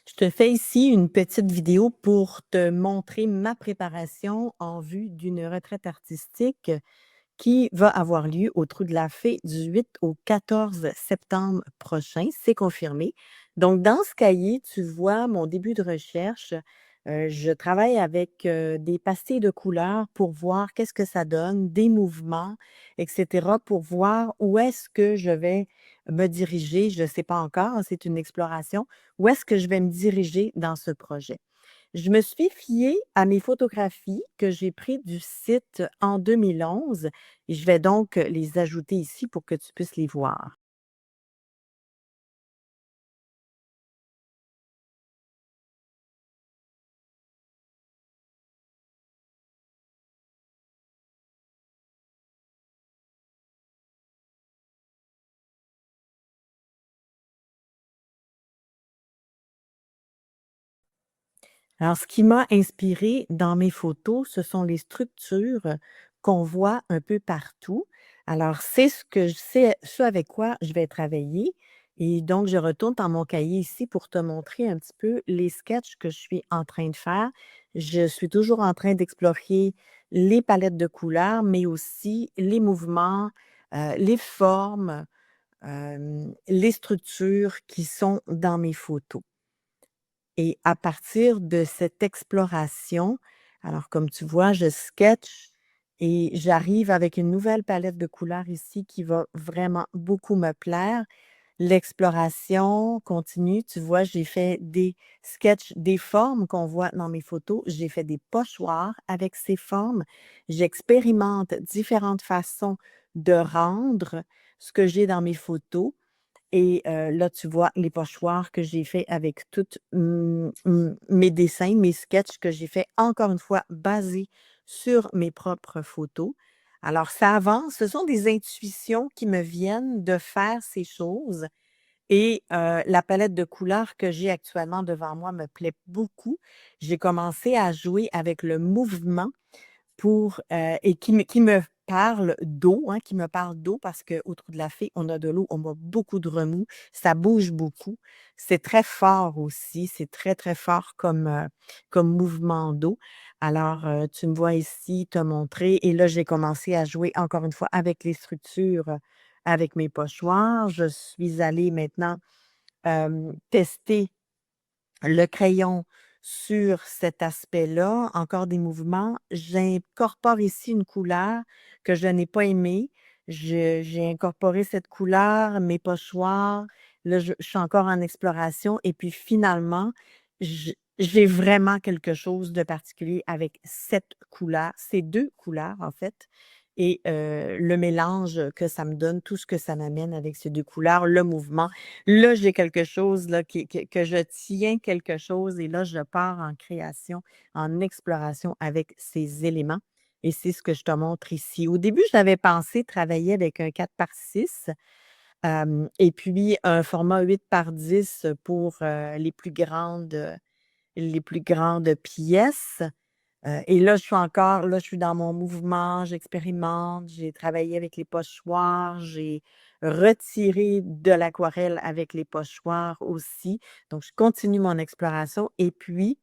Je te fais ici une petite vidéo pour te montrer ma préparation en vue d'une retraite artistique qui va avoir lieu au Trou de la Fée du 8 au 14 septembre prochain, c'est confirmé. Donc dans ce cahier, tu vois mon début de recherche. Je travaille avec, des pastilles de couleurs pour voir qu'est-ce que ça donne, des mouvements et cetera, pour voir où est-ce que je vais me diriger. Je ne sais pas encore, hein, c'est une exploration. Où est-ce que je vais me diriger dans ce projet? Je me suis fiée à mes photographies que j'ai prises du site en 2011 et je vais donc les ajouter ici pour que tu puisses les voir. Alors, ce qui m'a inspirée dans mes photos, ce sont les structures qu'on voit un peu partout. Alors, c'est ce que je sais, ce avec quoi je vais travailler. Et donc, je retourne dans mon cahier ici pour te montrer un petit peu les sketchs que je suis en train de faire. Je suis toujours en train d'explorer les palettes de couleurs, mais aussi les mouvements, les formes, les structures qui sont dans mes photos. Et à partir de cette exploration, alors comme tu vois, je sketch et j'arrive avec une nouvelle palette de couleurs ici qui va vraiment beaucoup me plaire. L'exploration continue. Tu vois, j'ai fait des sketchs des formes qu'on voit dans mes photos. J'ai fait des pochoirs avec ces formes. J'expérimente différentes façons de rendre ce que j'ai dans mes photos. Et là, tu vois les pochoirs que j'ai fait avec toutes mes dessins, mes sketchs que j'ai fait, encore une fois, basés sur mes propres photos. Alors ça avance, ce sont des intuitions qui me viennent de faire ces choses et la palette de couleurs que j'ai actuellement devant moi me plaît beaucoup. J'ai commencé à jouer avec le mouvement pour, et qui me parle d'eau, hein, qui me parle d'eau parce qu'au Trou de la Fée, on a de l'eau, on a beaucoup de remous, ça bouge beaucoup. C'est très fort aussi, c'est très, très fort comme mouvement d'eau. Alors, tu me vois ici te montrer et là, j'ai commencé à jouer encore une fois avec les structures, avec mes pochoirs. Je suis allée maintenant, tester le crayon sur cet aspect-là, encore des mouvements. J'incorpore ici une couleur que je n'ai pas aimée. J'ai incorporé cette couleur, mes pochoirs. Là, je suis encore en exploration et puis finalement, j'ai vraiment quelque chose de particulier avec cette couleur, ces 2 couleurs en fait et le mélange que ça me donne, tout ce que ça m'amène avec ces 2 couleurs, le mouvement. Là, j'ai quelque chose là que je tiens quelque chose et là, je pars en création, en exploration avec ces éléments et c'est ce que je te montre ici. Au début, j'avais pensé travailler avec un 4x6, et puis un format 8x10 pour, les plus grandes pièces. Et là, je suis dans mon mouvement, j'expérimente, j'ai travaillé avec les pochoirs, j'ai retiré de l'aquarelle avec les pochoirs aussi. Donc je continue mon exploration et puis,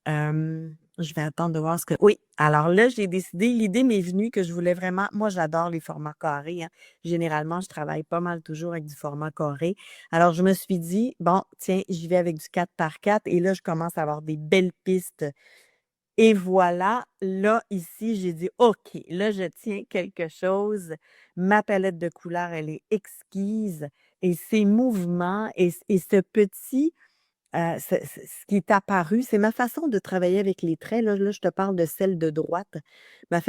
je vais attendre de voir ce que oui, alors là, j'ai décidé l'idée m'est venue que je voulais vraiment moi j'adore les formats carrés, hein. Généralement, je travaille pas mal toujours avec du format carré. Alors je me suis dit: «Bon, tiens, j'y vais avec du 4x4» et là, je commence à avoir des belles pistes et voilà, là, ici, j'ai dit: «OK, là, je tiens quelque chose. Ma palette de couleurs, elle est exquise et ces mouvements et ce petit, ce qui est apparu, c'est ma façon de travailler avec les traits». Là, je te parle de celle de droite. Ma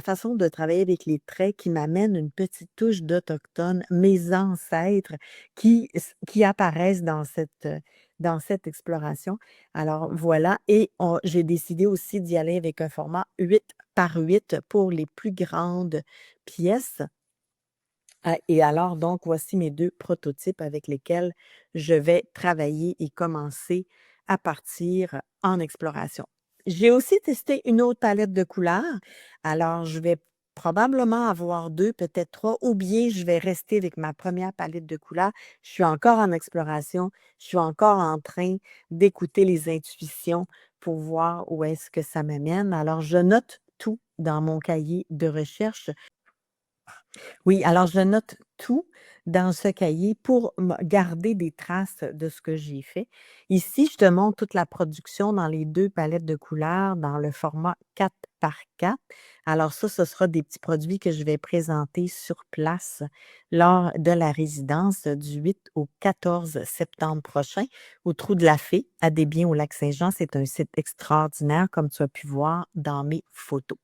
façon de travailler avec les traits qui m'amène une petite touche d'autochtone, mes ancêtres qui apparaissent dans cette exploration. Alors voilà et on j'ai décidé aussi d'y aller avec un format 8x8 pour les plus grandes pièces. Ah et alors donc voici mes 2 prototypes avec lesquels je vais travailler et commencer à partir en exploration. J'ai aussi testé une autre palette de couleurs. Alors je vais probablement avoir 2, peut-être 3, ou bien je vais rester avec ma première palette de couleurs. Je suis encore en exploration, je suis encore en train d'écouter les intuitions pour voir où est-ce que ça m'amène. Alors je note tout dans mon cahier de recherche. Oui, alors je note tout dans ce cahier pour garder des traces de ce que j'ai fait. Ici, je te montre toute la production dans les 2 palettes de couleurs dans le format 4 par 4. Alors ça, ce sera des petits produits que je vais présenter sur place lors de la résidence du 8 au 14 septembre prochain au Trou de la Fée à Desbiens au Lac-Saint-Jean. C'est un site extraordinaire comme tu as pu voir dans mes photos.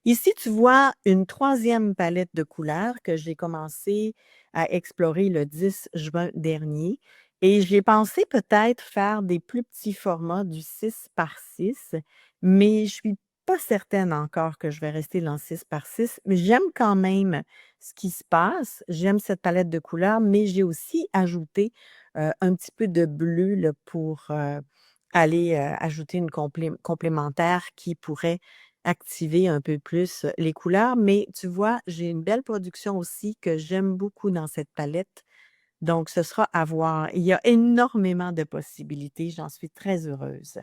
Ici, tu vois une troisième palette de couleurs que j'ai commencé à explorer le 10 juin dernier et j'ai pensé peut-être faire des plus petits formats du 6 par 6, mais je suis pas certaine encore que je vais rester dans le 6 par 6. Mais j'aime quand même ce qui se passe. J'aime cette palette de couleurs, mais j'ai aussi ajouté, un petit peu de bleu là pour, aller, ajouter une complémentaire qui pourrait activer un peu plus, les couleurs, mais tu vois, j'ai une belle production aussi que j'aime beaucoup dans cette palette, donc ce sera à voir. Il y a énormément de possibilités, j'en suis très heureuse.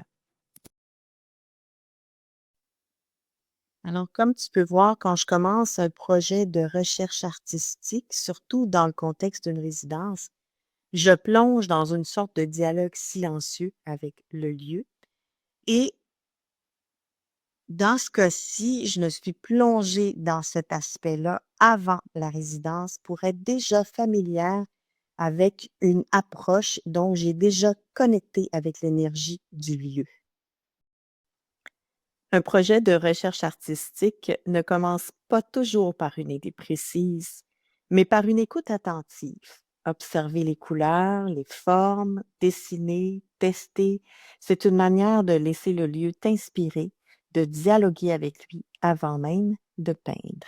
Alors, comme tu peux voir, quand je commence un projet de recherche artistique, surtout dans le contexte d'une résidence, je plonge dans une sorte de dialogue silencieux avec le lieu et dans ce cas-ci, je me suis plongée dans cet aspect-là avant la résidence pour être déjà familière avec une approche dont j'ai déjà connecté avec l'énergie du lieu. Un projet de recherche artistique ne commence pas toujours par une idée précise, mais par une écoute attentive. Observer les couleurs, les formes, dessiner, tester, c'est une manière de laisser le lieu t'inspirer, de dialoguer avec lui avant même de peindre.